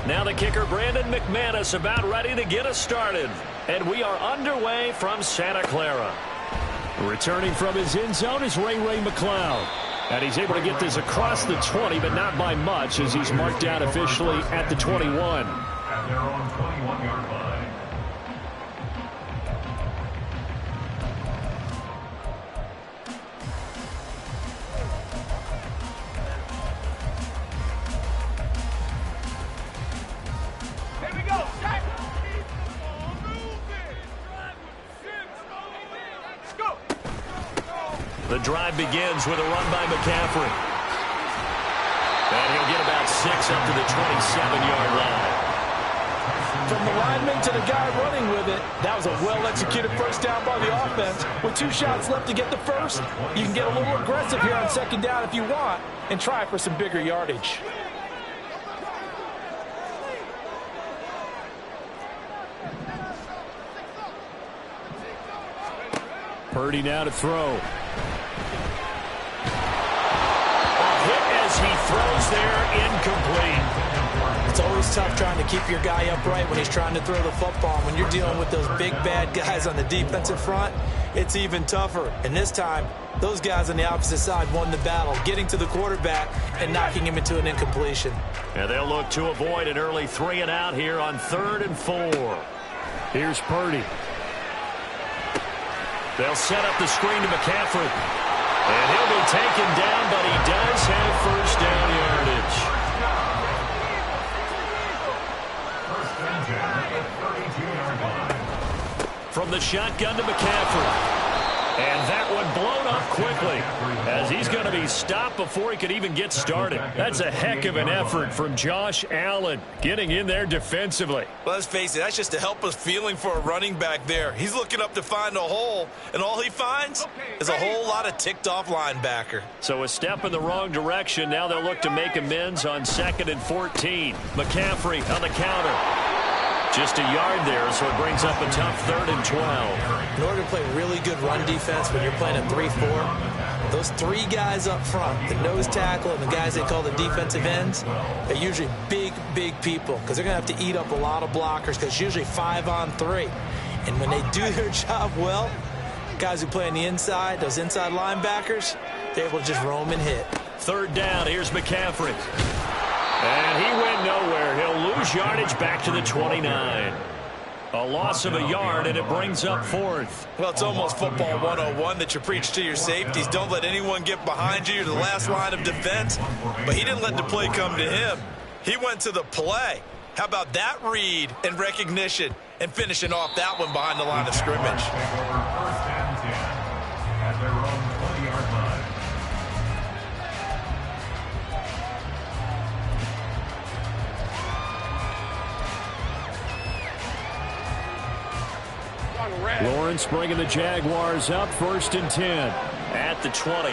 Now the kicker, Brandon McManus, about ready to get us started. And we are underway from Santa Clara. Returning from his end zone is Ray McLeod. And he's able to get this across the 20, but not by much, as he's marked down officially at the 21. At their own 21-yard line. The drive begins with a run by McCaffrey. And he'll get about 6 up to the 27-yard line. From the lineman to the guy running with it, that was a well-executed first down by the offense. With 2 shots left to get the first, you can get a little aggressive here on second down if you want and try for some bigger yardage. Purdy now to throw. He throws there, incomplete. It's always tough trying to keep your guy upright when he's trying to throw the football. When you're dealing with those big, bad guys on the defensive front, it's even tougher. And this time, those guys on the opposite side won the battle, getting to the quarterback and knocking him into an incompletion. And they'll look to avoid an early 3 and out here on 3rd and 4. Here's Purdy. They'll set up the screen to McCaffrey. And he'll be taken down, but he does have first down yardage. First down at the 32-yard line. From the shotgun to McCaffrey. And that one blown up quickly as he's going to be stopped before he could even get started. That's a heck of an effort from Josh Allen getting in there defensively. Well, let's face it, that's just a helpless feeling for a running back there. He's looking up to find a hole, and all he finds is a whole lot of ticked-off linebacker. So a step in the wrong direction. Now they'll look to make amends on 2nd and 14. McCaffrey on the counter. Just a yard there, so it brings up a tough 3rd and 12. In order to play really good run defense when you're playing a 3-4, those 3 guys up front, the nose tackle and the guys they call the defensive ends, are usually big people because they're going to have to eat up a lot of blockers because it's usually 5 on 3. And when they do their job well, guys who play on the inside, those inside linebackers, they're able to just roam and hit. 3rd down, here's McCaffrey. And he went nowhere. He'll lose yardage back to the 29. A loss of a yard, and it brings up 4th. Well, it's almost football 101 that you preach to your safeties. Don't let anyone get behind you. You're the last line of defense. But he didn't let the play come to him. He went to the play. How about that read and recognition and finishing off that one behind the line of scrimmage? First and 10 at their own 20-yard line. Lawrence bringing the Jaguars up, 1st and 10 at the 20.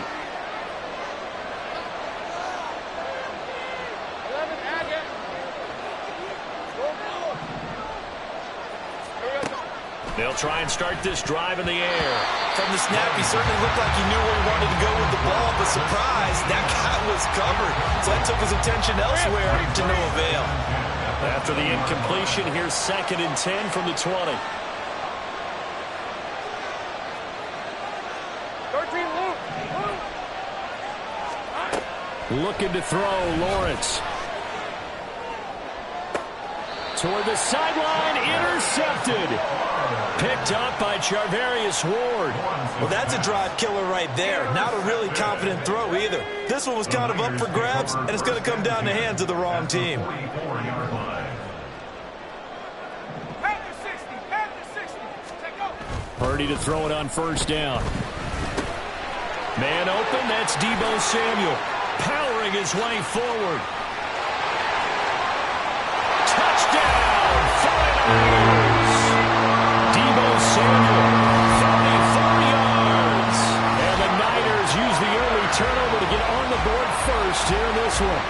They'll try and start this drive in the air. From the snap, he certainly looked like he knew where he wanted to go with the ball, but surprise, that guy was covered. So that took his attention elsewhere to no avail. After the incompletion, here's 2nd and 10 from the 20. Looking to throw, Lawrence. Toward the sideline, intercepted. Picked up by Charvarius Ward. Well, that's a drive killer right there. Not a really confident throw either. This one was kind of up for grabs, and it's going to come down the hands of the wrong team. Purdy to throw it on 1st down. Man open, that's Deebo Samuel. Powering his way forward. Touchdown, 49ers. Deebo Samuel, 34 yards. And the Niners use the early turnover to get on the board first here in this one.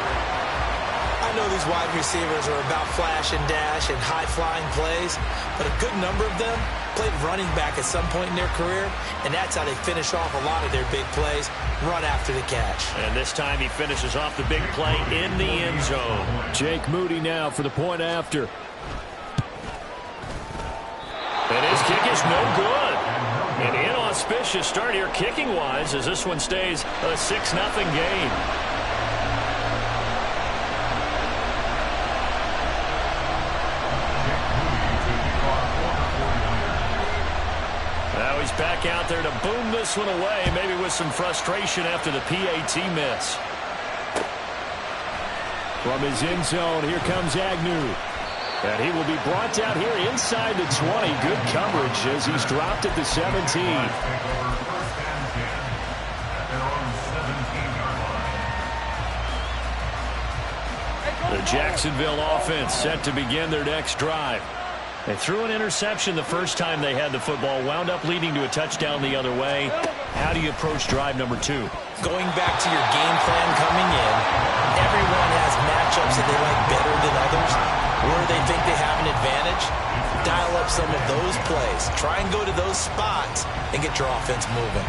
I know these wide receivers are about flash and dash and high-flying plays, but a good number of them played running back at some point in their career, and that's how they finish off a lot of their big plays, run after the catch. And this time he finishes off the big play in the end zone. Jake Moody now for the point after. And his kick is no good. An inauspicious start here kicking-wise as this one stays a 6-0 game. Now he's back out there to boom this one away, maybe with some frustration after the PAT miss. From his end zone, here comes Agnew. And he will be brought down here inside the 20. Good coverage as he's dropped at the 17. The Jacksonville offense set to begin their next drive. They threw an interception the first time they had the football, wound up leading to a touchdown the other way. How do you approach drive number 2? Going back to your game plan coming in, everyone has matchups that they like better than others, where they think they have an advantage. Dial up some of those plays. Try and go to those spots and get your offense moving.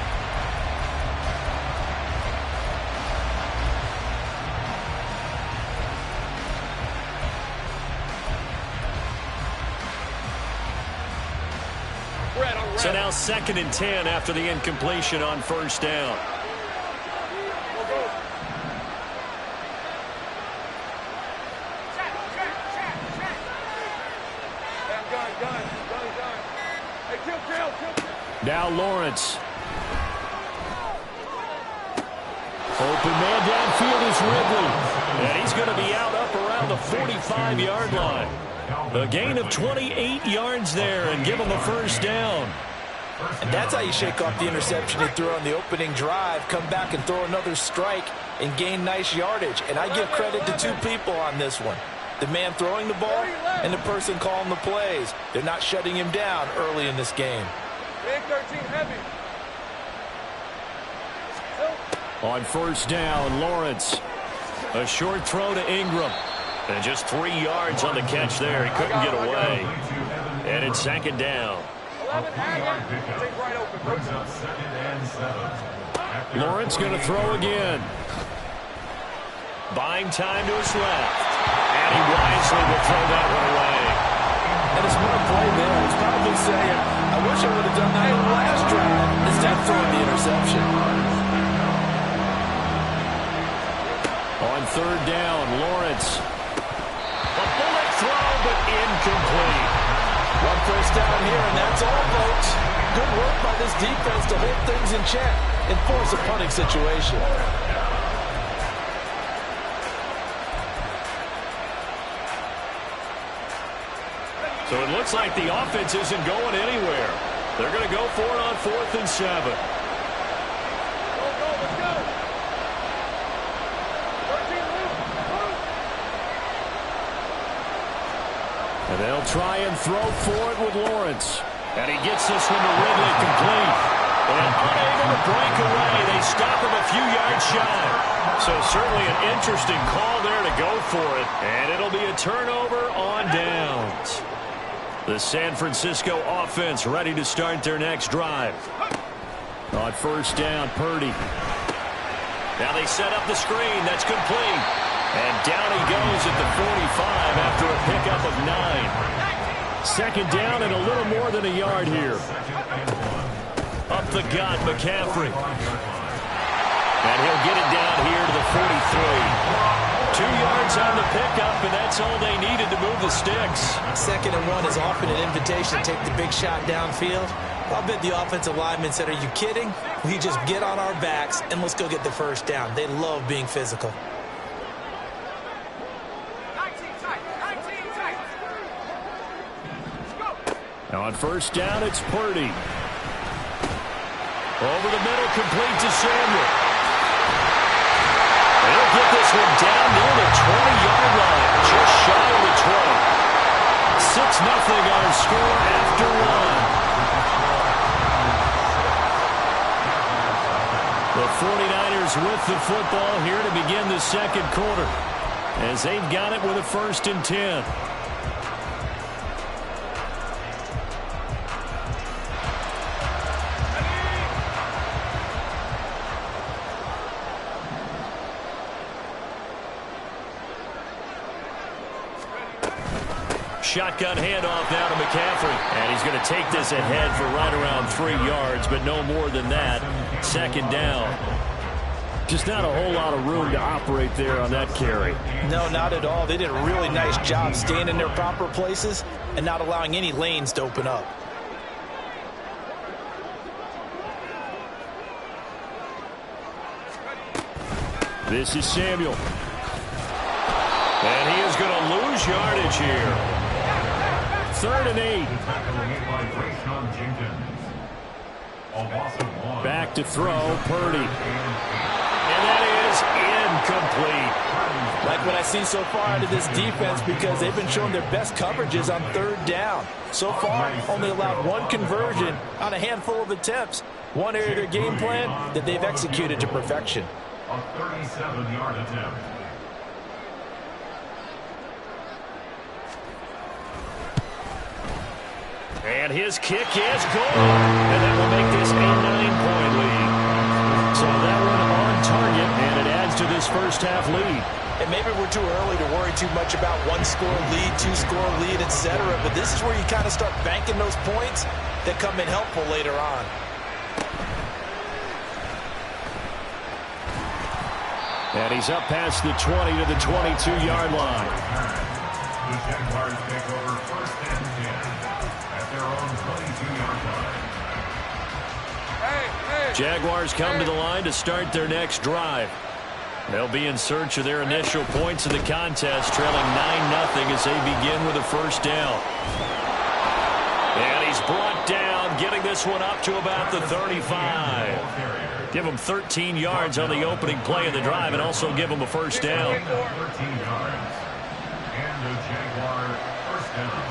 So now 2nd and 10 after the incompletion on first down. Now Lawrence. Open man downfield is Ridley. And he's going to be out up around the 45-yard line. A gain of 28 yards there and give him a first down. And that's how you shake off the interception he threw on the opening drive, come back and throw another strike and gain nice yardage. And I give credit to 2 people on this one. The man throwing the ball and the person calling the plays. They're not shutting him down early in this game. On first down, Lawrence. A short throw to Ingram. And just 3 yards on the catch there. He couldn't get away. And it's 2nd down. Lawrence going to throw again. Buying time to his left. And he wisely will throw that one away. And it's one play there. He's probably saying, I wish I would have done that in the last drive instead of throwing the interception. On 3rd down, Lawrence. A bullet throw, but incomplete. One first down here, and that's all, folks. Good work by this defense to hold things in check and force a punting situation. So it looks like the offense isn't going anywhere. They're going to go for it on 4th and 7. And they'll try and throw for it with Lawrence. And he gets this one to Ridley complete. And unable to break away, they stop him a few yards shy. So certainly an interesting call there to go for it. And it'll be a turnover on downs. The San Francisco offense ready to start their next drive. On first down, Purdy. Now they set up the screen. That's complete. And down he goes at the 45 after a pickup of 9. 2nd down and a little more than a yard here. Up the gut, McCaffrey. And he'll get it down here to the 43. 2 yards on the pickup, and that's all they needed to move the sticks. 2nd and 1 is often an invitation to take the big shot downfield. I'll bet the offensive lineman said, are you kidding? We just get on our backs and let's go get the first down. They love being physical. Now on first down, it's Purdy. Over the middle, complete to Samuel. He'll get this one down near the 20-yard line, just shy of the 20. 6-0 our score after 1. The 49ers with the football here to begin the 2nd quarter, as they've got it with a 1st and 10. shotgun handoff now to McCaffrey. And he's going to take this ahead for right around 3 yards, but no more than that. Second down. Just not a whole lot of room to operate there on that carry. No, not at all. They did a really nice job staying in their proper places and not allowing any lanes to open up. This is Samuel. And he is going to lose yardage here. 3rd and 8. Back to throw, Purdy. And that is incomplete. Like what I've seen so far out of this defense, because they've been showing their best coverages on 3rd down. So far, only allowed 1 conversion on a handful of attempts. One area of their game plan that they've executed to perfection. A 37-yard attempt. And his kick is good. And that will make this a 9-point lead. So that one on target, and it adds to this first half lead. And maybe we're too early to worry too much about 1-score lead, 2-score lead, etc. But this is where you kind of start banking those points that come in helpful later on. And he's up past the 20 to the 22-yard line. The Jaguars take over 1st and 10 at their own 22-yard line. Jaguars come to the line to start their next drive. They'll be in search of their initial points of the contest, trailing 9-0 as they begin with a first down. And he's brought down, getting this one up to about the 35. Give him 13 yards on the opening play of the drive and also give him a first down. 13 yards. And the Jaguar first down.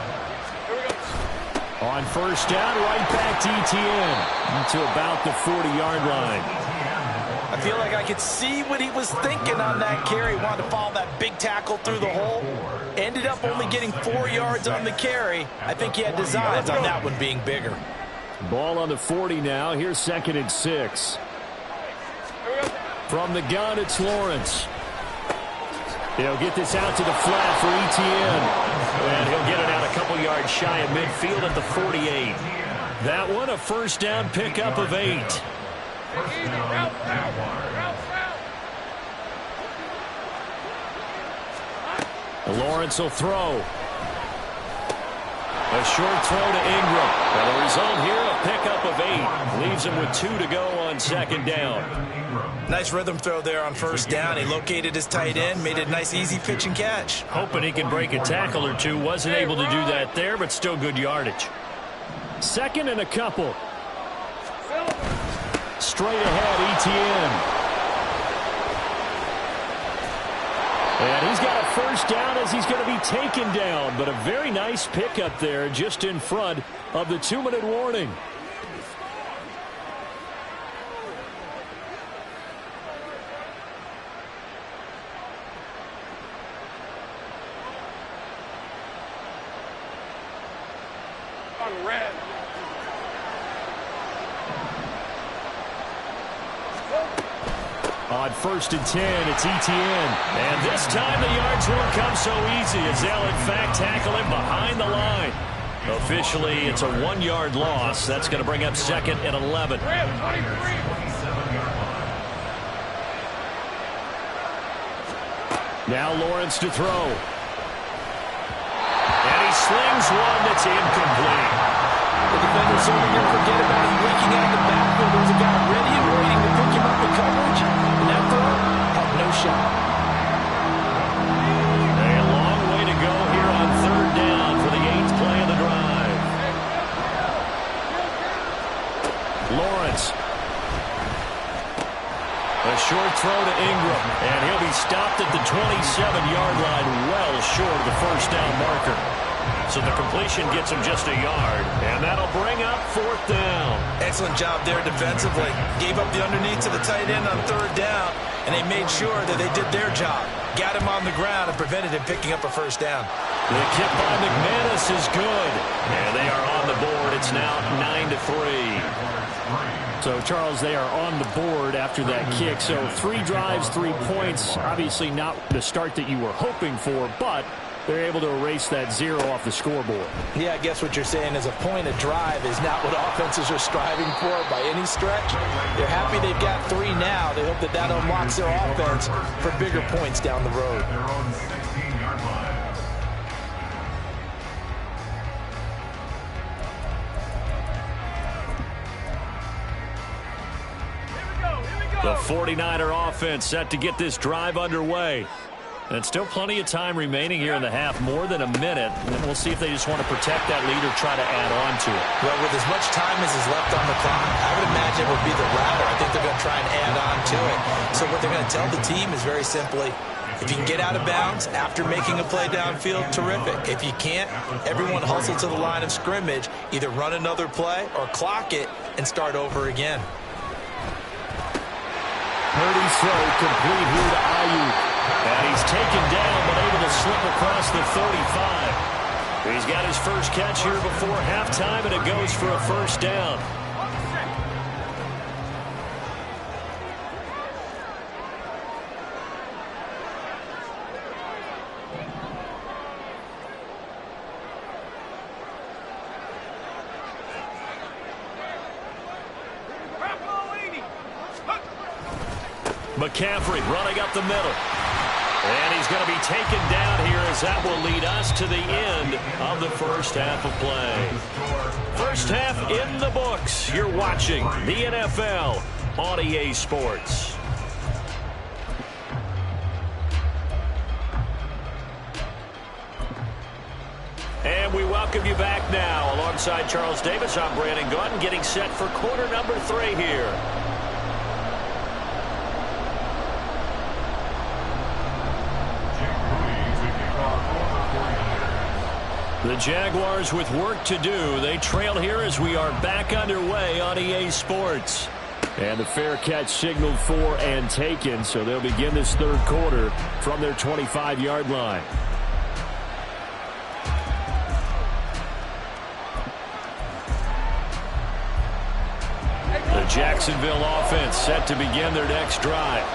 On first down, right back to Etienne to about the 40-yard line. I feel like I could see what he was thinking on that carry. Wanted to follow that big tackle through the hole. Ended up only getting 4 yards on the carry. I think he had designs on that one being bigger. Ball on the 40 now. Here's 2nd and 6. From the gun, it's Lawrence. He'll get this out to the flat for Etienne. And he'll get it out a couple yards shy of midfield at the 48. That one, a first down pickup of 8. Lawrence will throw. A short throw to Ingram. And the result here, a pickup of 8. Leaves him with 2 to go on 2nd down. Nice rhythm throw there on first down. He located his tight end, made it a nice easy pitch and catch. Hoping he can break a tackle or two. Wasn't able to do that there, but still good yardage. 2nd and a couple. Straight ahead, Etienne. And he's got a first down as he's going to be taken down. But a very nice pickup there just in front of the 2-minute warning. On red. On 1st and 10, it's Etienne. And this time the yards won't come so easy as they'll in fact tackle him behind the line. Officially, it's a 1-yard loss. That's going to bring up 2nd and 11. Now Lawrence to throw. And he slings one that's incomplete. The defender's certainly going to forget about him breaking out of the backfield. There was a guy ready and waiting to pick him up in coverage. And that throw had no shot. A long way to go here on 3rd down for the 8th play of the drive. Lawrence. A short throw to Ingram. And he'll be stopped at the 27-yard line, well short of the first down marker. So the completion gets him just a yard, and that'll bring up 4th down. Excellent job there defensively. Gave up the underneath to the tight end on 3rd down, and they made sure that they did their job. Got him on the ground and prevented him picking up a first down. The kick by McManus is good, and they are on the board. It's now 9-3. So, Charles, they are on the board after that kick. So 3 drives, 3 points. Obviously not the start that you were hoping for, but they're able to erase that 0 off the scoreboard. Yeah, I guess what you're saying is a point of drive is not what offenses are striving for by any stretch. They're happy they've got 3 now. They hope that that unlocks their offense for bigger points down the road. Their own 16-yard line. The 49er offense set to get this drive underway. And still plenty of time remaining here in the half, more than a minute. And we'll see if they just want to protect that lead or try to add on to it. Well, with as much time as is left on the clock, I would imagine it would be the latter. I think they're going to try and add on to it. So what they're going to tell the team is very simply, if you can get out of bounds after making a play downfield, terrific. If you can't, everyone hustle to the line of scrimmage, either run another play or clock it and start over again. Purdy's throw complete here to Ayuk. And he's taken down but able to slip across the 35. He's got his first catch here before halftime, and it goes for a first down. McCaffrey running up the middle. And he's going to be taken down here as that will lead us to the end of the first half of play. First half in the books. You're watching the NFL on EA Sports. And we welcome you back now. Alongside Charles Davis, I'm Brandon Gaudin, getting set for quarter number 3 here. The Jaguars with work to do. They trail here as we are back underway on EA Sports. And the fair catch signaled for and taken, so they'll begin this third quarter from their 25-yard line. The Jacksonville offense set to begin their next drive.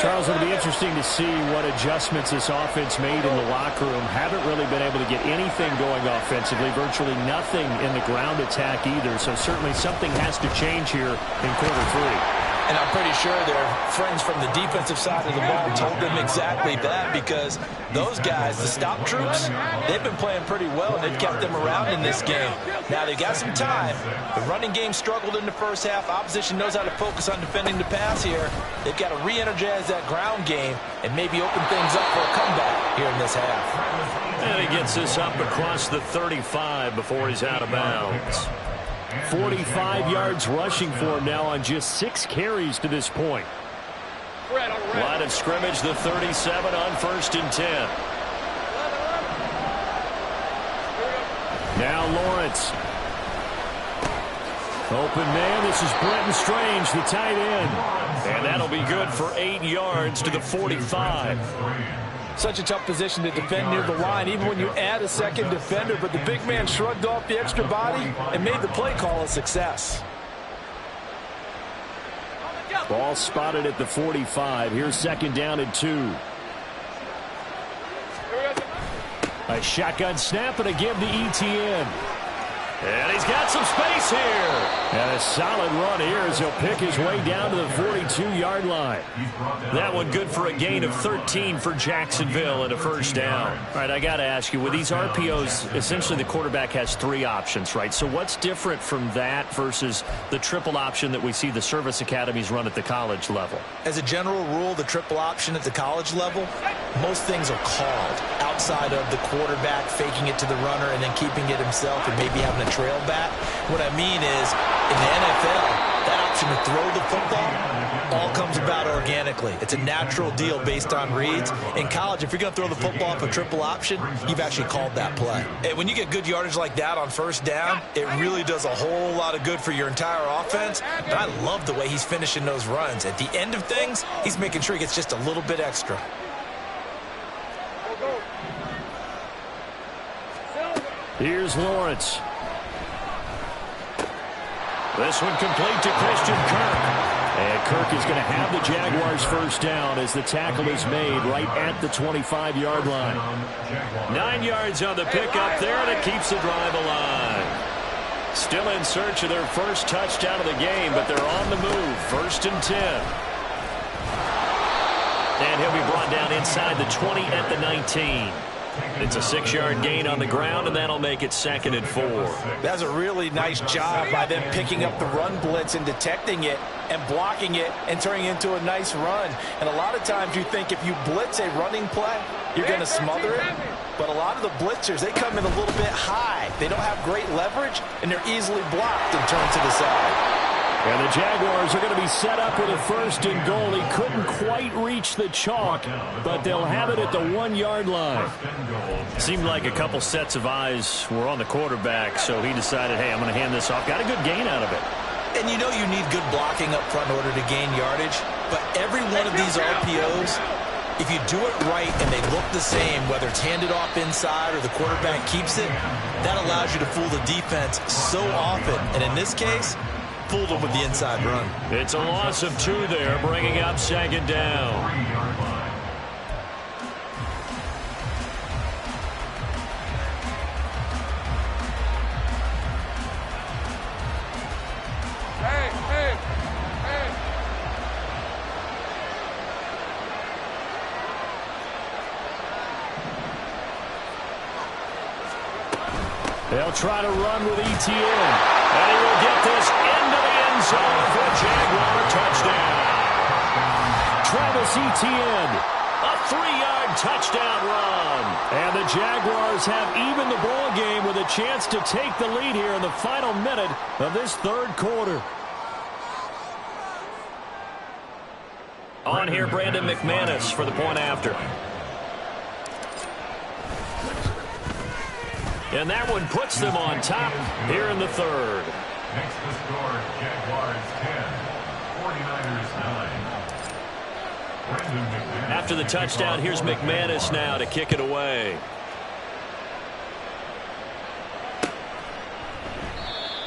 Charles, it'll be interesting to see what adjustments this offense made in the locker room. Haven't really been able to get anything going offensively, virtually nothing in the ground attack either. So certainly something has to change here in quarter 3. And I'm pretty sure their friends from the defensive side of the ball told them exactly that, because those guys, the stop troops, they've been playing pretty well, and they've kept them around in this game. Now, they've got some time. The running game struggled in the first half. Opposition knows how to focus on defending the pass here. They've got to re-energize that ground game and maybe open things up for a comeback here in this half. And he gets this up across the 35 before he's out of bounds. 45 yards rushing for him now on just 6 carries to this point. Line of scrimmage, the 37 on 1st and 10. Now Lawrence. Open man, this is Brenton Strange, the tight end. And that'll be good for 8 yards to the 45. Such a tough position to defend near the line, even when you add a second defender. But the big man shrugged off the extra body and made the play call a success. Ball spotted at the 45. Here's 2nd down and 2. A shotgun snap and a give to ETN. And he's got some space here. And a solid run here as he'll pick his way down to the 42-yard line. That one good for a gain of 13 for Jacksonville and a first down. All right, I got to ask you, with these RPOs, essentially the quarterback has 3 options, right? So what's different from that versus the triple option that we see the service academies run at the college level? As a general rule, the triple option at the college level, most things are called outside of the quarterback faking it to the runner and then keeping it himself and maybe having a trail back. What I mean is, in the NFL, that option to throw the football all comes about organically. It's a natural deal based on reads. In college, if you're going to throw the football off a triple option, you've actually called that play. And when you get good yardage like that on first down, it really does a whole lot of good for your entire offense. But I love the way he's finishing those runs. At the end of things, he's making sure he gets just a little bit extra. Here's Lawrence. This one complete to Christian Kirk. And Kirk is going to have the Jaguars first down as the tackle is made right at the 25-yard line. 9 yards on the pickup there, and it keeps the drive alive. Still in search of their first touchdown of the game, but they're on the move. 1st and 10. And he'll be brought down inside the 20 at the 19. It's a 6-yard gain on the ground, and that'll make it 2nd and 4. That's a really nice job by them picking up the run blitz and detecting it and blocking it and turning it into a nice run. And a lot of times you think if you blitz a running play, you're going to smother it. But a lot of the blitzers, they come in a little bit high. They don't have great leverage, and they're easily blocked and turned to the side. And the Jaguars are going to be set up with a 1st and goal. He couldn't quite reach the chalk, but they'll have it at the 1-yard line. Seemed like a couple sets of eyes were on the quarterback, so he decided, hey, I'm going to hand this off. Got a good gain out of it. And you know you need good blocking up front in order to gain yardage, but every one of these RPOs, if you do it right and they look the same, whether it's handed off inside or the quarterback keeps it, that allows you to fool the defense so often. And in this case, fooled them with the inside run. It's a loss of 2 there, bringing up 2nd down. 3-yard line. They'll try to run with ETN. And he will get this into the end zone for a Jaguar touchdown. Travis Etienne, a 3-yard touchdown run. And the Jaguars have evened the ball game with a chance to take the lead here in the final minute of this 3rd quarter. On here, Brandon McManus for the point after. And that one puts them on top here in the 3rd. Next to score, Jaguars 10, 49ers 9. After the touchdown, here's McManus now to kick it away.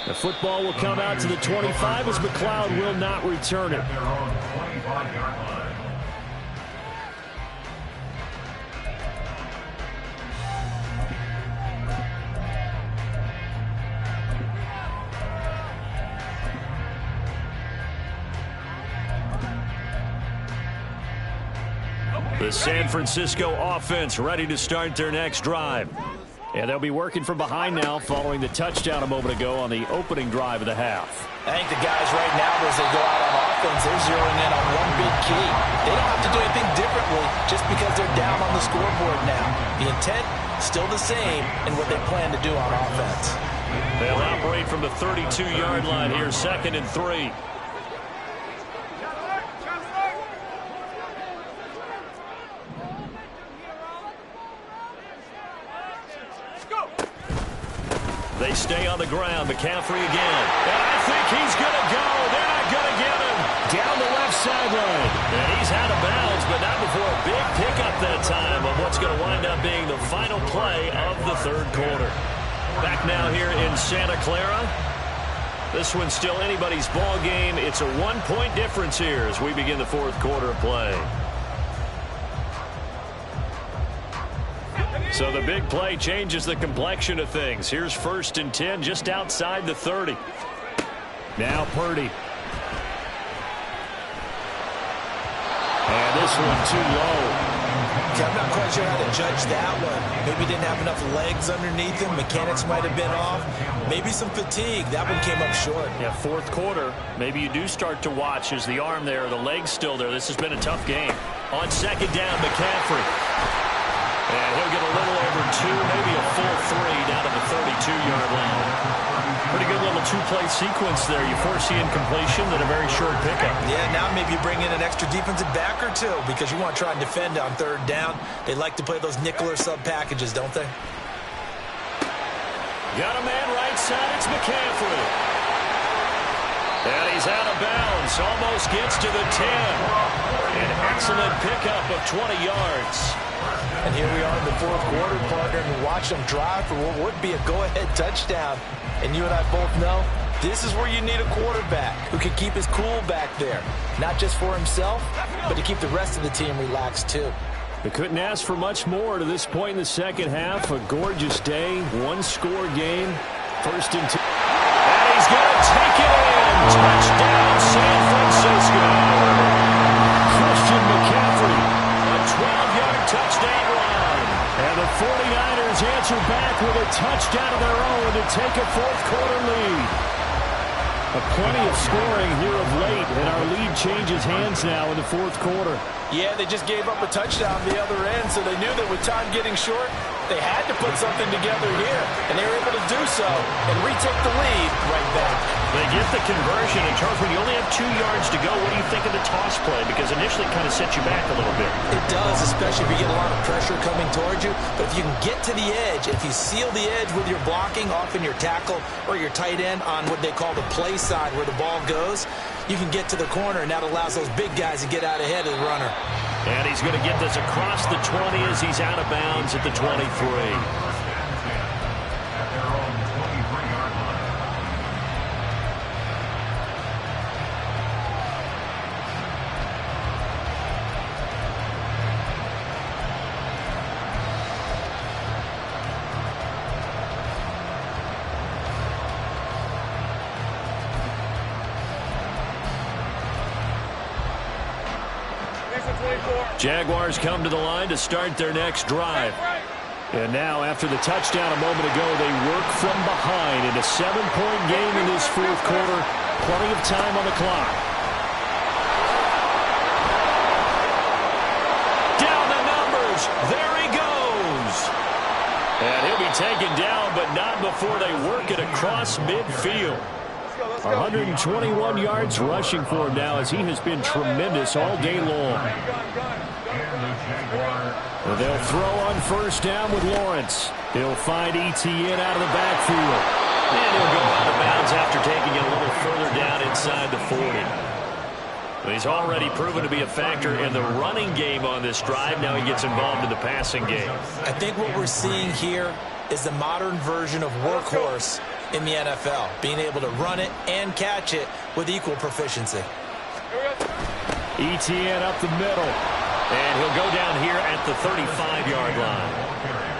The football will come out to the 25 as McLeod will not return it. At their own 25-yard line. The San Francisco offense ready to start their next drive. And they'll be working from behind now following the touchdown a moment ago on the opening drive of the half. I think the guys right now, as they go out on offense, they're zeroing in on one big key. They don't have to do anything differently just because they're down on the scoreboard now. The intent, still the same in what they plan to do on offense. They'll operate from the 32-yard line here, 2nd and 3. They stay on the ground. McCaffrey again. And I think he's going to go. They're not going to get him. Down the left sideline. And he's out of bounds, but not before a big pickup that time of what's going to wind up being the final play of the 3rd quarter. Back now here in Santa Clara. This one's still anybody's ball game. It's a 1-point difference here as we begin the 4th quarter of play. So the big play changes the complexion of things. Here's 1st and 10 just outside the 30. Now Purdy. And this one too low. I'm not quite sure how to judge that one. Maybe didn't have enough legs underneath him. Mechanics might have been off. Maybe some fatigue. That one came up short. Yeah, 4th quarter. Maybe you do start to watch as the arm there, the leg's still there. This has been a tough game. On 2nd down, McCaffrey. And he'll get a little over 2, maybe a full 3 down to the 32-yard line. Pretty good little 2-play sequence there. You foresee incompletion and a very short pickup. Yeah, now maybe you bring in an extra defensive back or 2 because you want to try and defend on 3rd down. They like to play those nickel or sub packages, don't they? Got a man right side. It's McCaffrey. And he's out of bounds. Almost gets to the 10. An excellent pickup of 20 yards. And here we are in the 4th quarter, partner, and watch them drive for what would be a go-ahead touchdown. And you and I both know this is where you need a quarterback who can keep his cool back there. Not just for himself, but to keep the rest of the team relaxed too. They couldn't ask for much more to this point in the second half. A gorgeous day, one-score game, 1st and 2. And he's going to take it in. Touchdown, San Francisco. Christian McCaffrey, a 12-yard touchdown run. And the 49ers answer back with a touchdown of their own to take a fourth-quarter lead. Plenty of scoring here of late, and our lead changes hands now in the fourth quarter. Yeah, they just gave up a touchdown the other end, so they knew that with time getting short, they had to put something together here, and they were able to do so and retake the lead right back. They get the conversion, and Charles, when you only have 2 yards to go, what do you think of the toss play? Because initially it kind of sets you back a little bit. It does, especially if you get a lot of pressure coming towards you. But if you can get to the edge, if you seal the edge with your blocking, often your tackle or your tight end on what they call the play side where the ball goes, you can get to the corner, and that allows those big guys to get out ahead of the runner. And he's going to get this across the 20 as he's out of bounds at the 23. Jaguars come to the line to start their next drive. And now, after the touchdown a moment ago, they work from behind in a 7-point game in this fourth quarter. Plenty of time on the clock. Down the numbers. There he goes. And he'll be taken down, but not before they work it across midfield. 121 yards rushing for him now, as he has been tremendous all day long. And they'll throw on first down with Lawrence. He'll find Etienne out of the backfield. And he'll go out of bounds after taking it a little further down inside the 40. He's already proven to be a factor in the running game on this drive. Now he gets involved in the passing game. I think what we're seeing here is the modern version of workhorse in the NFL, being able to run it and catch it with equal proficiency. Etienne up the middle. And he'll go down here at the 35-yard line.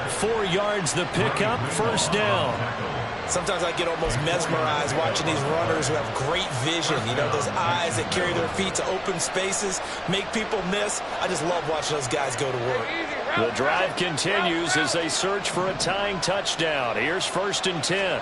4 yards the pickup, first down. Sometimes I get almost mesmerized watching these runners who have great vision. You know, those eyes that carry their feet to open spaces, make people miss. I just love watching those guys go to work. The drive continues as they search for a tying touchdown. Here's 1st and 10.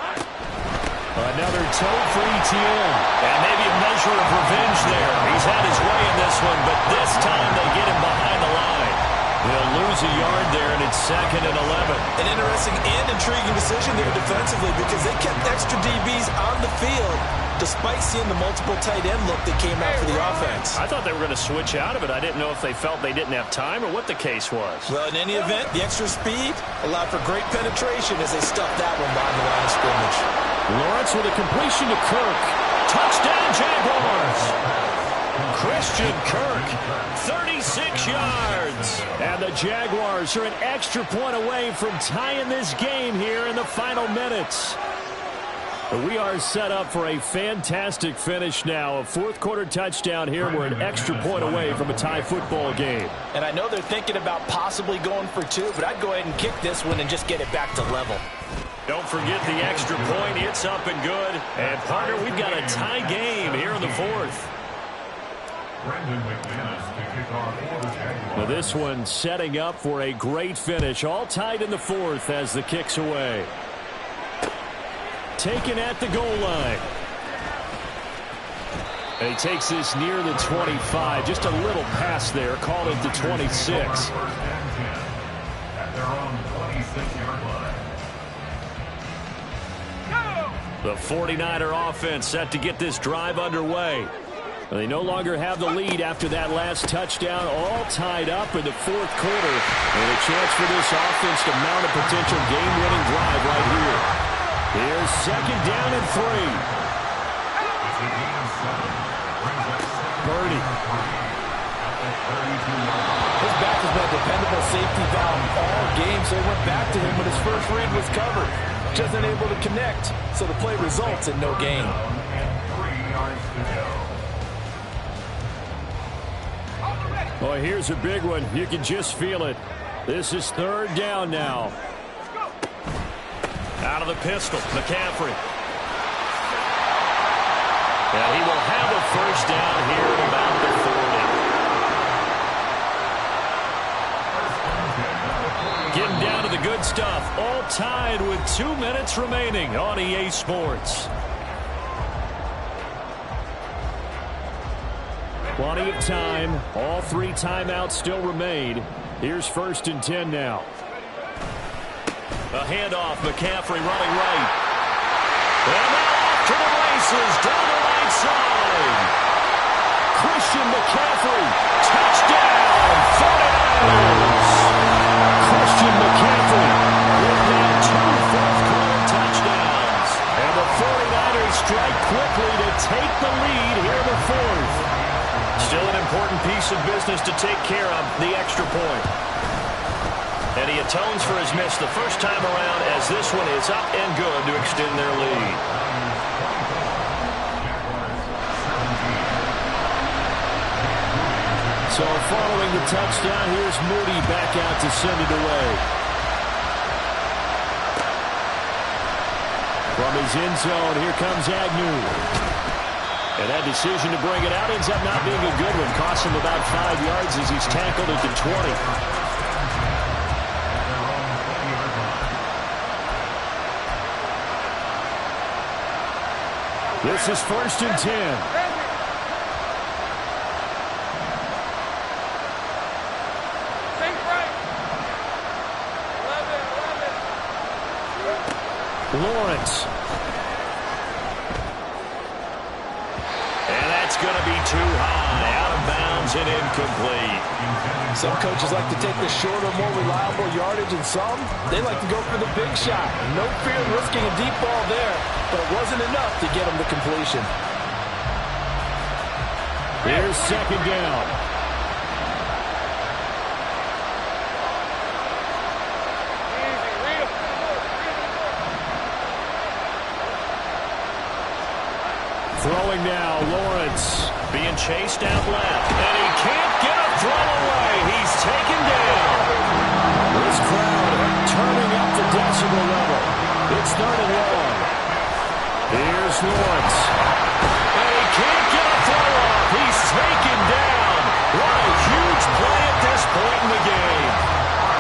Another toe for Etienne. And maybe a measure of revenge there. He's had his way in this one, but this time they get him behind the line. They'll lose a yard there, and it's 2nd and 11. An interesting and intriguing decision there defensively, because they kept extra DBs on the field despite seeing the multiple tight end look that came out for the offense. I thought they were going to switch out of it. I didn't know if they felt they didn't have time or what the case was. Well, in any event, the extra speed allowed for great penetration as they stuffed that one behind the line of scrimmage. Lawrence with a completion to Kirk. Touchdown, Jaguars! Christian Kirk, 36 yards. And the Jaguars are an extra point away from tying this game here in the final minutes. We are set up for a fantastic finish now. A fourth-quarter touchdown here. We're an extra point away from a tie football game. And I know they're thinking about possibly going for 2, but I'd go ahead and kick this one and just get it back to level. Don't forget the extra point. It's up and good. And, partner, we've got a tie game here in the fourth. Well, this one setting up for a great finish. All tied in the fourth as the kick's away. Taken at the goal line. And he takes this near the 25. Just a little pass there. Called it the 26. At their own 26-yard line. The 49er offense set to get this drive underway. They no longer have the lead after that last touchdown, all tied up in the fourth quarter. And a chance for this offense to mount a potential game-winning drive right here. Here's 2nd down and 3. Birdie. His back has been a dependable safety valve all game, so he went back to him when his first read was covered. Just unable to connect, so the play results in no gain. And 3 yards to go. Boy, here's a big one. You can just feel it. This is third down now. Out of the pistol, McCaffrey. And he will have a first down here at about the 40. Getting down to the good stuff. All tied with 2 minutes remaining on EA Sports. Plenty of time. All 3 timeouts still remain. Here's 1st and 10 now. A handoff. McCaffrey running right. And now off to the races down the right side. Christian McCaffrey. Touchdown. 49ers. Christian McCaffrey with now 2 fourth-quarter touchdowns. And the 49ers strike quickly to take the lead here in the 4th. Still an important piece of business to take care of, the extra point. And he atones for his miss the first time around as this one is up and good to extend their lead. So following the touchdown, here's Moody back out to send it away. From his end zone, here comes Agnew. And that decision to bring it out ends up not being a good one. Costs him about 5 yards as he's tackled at the 20. This is 1st and 10. Lawrence. And that's going to be too high. Out of bounds and incomplete. Some coaches like to take the shorter, more reliable yardage, and some, they like to go for the big shot. No fear of risking a deep ball there, but it wasn't enough to get them to completion. Here's 2nd down. Throwing now, Lawrence being chased out left, and he can't get a throw away. He's taken down. This crowd turning up the decibel level. It's 3rd and long. Here's Lawrence, and he can't get a throw off. He's taken down. What a huge play at this point in the game.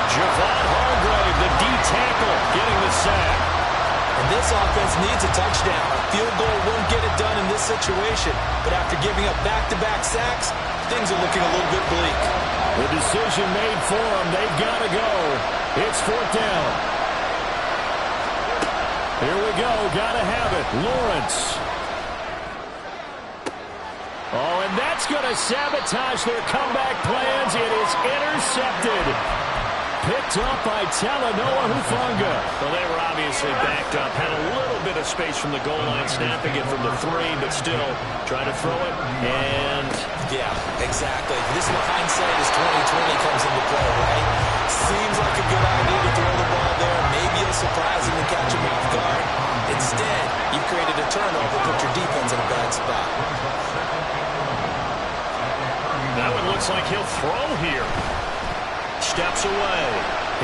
Javon Hargrave, the D tackle, getting the sack. And this offense needs a touchdown. A field goal won't get it done in this situation. But after giving up back-to-back sacks, things are looking a little bit bleak. The decision made for them. They've got to go. It's 4th down. Here we go. Got to have it. Lawrence. Oh, and that's going to sabotage their comeback plans. It is intercepted. Picked up by Talanoa Hufanga. Well, they were obviously backed up. Had a little bit of space from the goal line, snapping it from the 3, but still trying to throw it. And, yeah, exactly. This is where hindsight is 2020 comes into play, right? Seems like a good idea to throw the ball there. Maybe you'll surprise him and catch him off guard. Instead, you've created a turnover, put your defense in a bad spot. that one looks like he'll throw here. Steps away.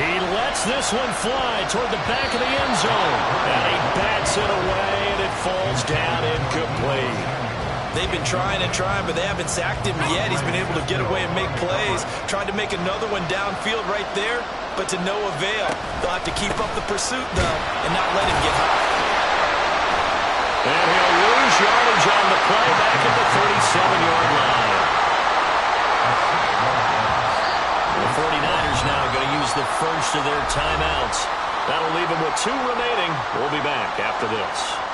He lets this one fly toward the back of the end zone. And he bats it away, and it falls down incomplete. They've been trying and trying, but they haven't sacked him yet. He's been able to get away and make plays. Tried to make another one downfield right there, but to no avail. They'll have to keep up the pursuit, though, and not let him get high. And he'll lose yardage on the play back at the 37-yard line. The 49ers now going to use the first of their timeouts. That'll leave them with 2 remaining. We'll be back after this.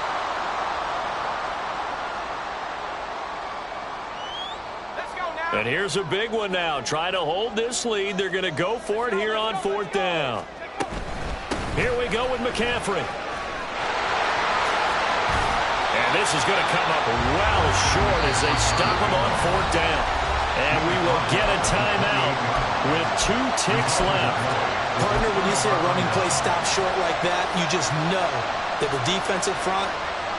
And here's a big one now. Trying to hold this lead. They're going to go for it here on 4th down. Here we go with McCaffrey. And this is going to come up well short as they stop him on 4th down. And we will get a timeout with 2 ticks left. Partner, when you see a running play stop short like that, you just know that the defensive front,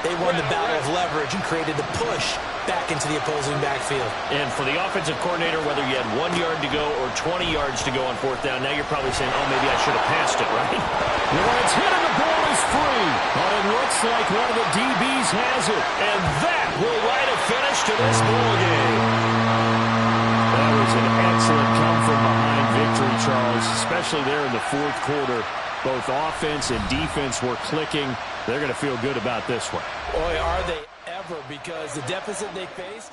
they won the battle of leverage and created the push back into the opposing backfield. And for the offensive coordinator, whether you had 1 yard to go or 20 yards to go on fourth down, now you're probably saying, oh, maybe I should have passed it, right? Well, it's hit and the ball is free. But it looks like one of the DBs has it. And that will write a finish to this ball game. That was an excellent come-from-behind victory, Charles, especially there in the fourth quarter. Both offense and defense were clicking. They're going to feel good about this one. Boy, are they ever, because the deficit they faced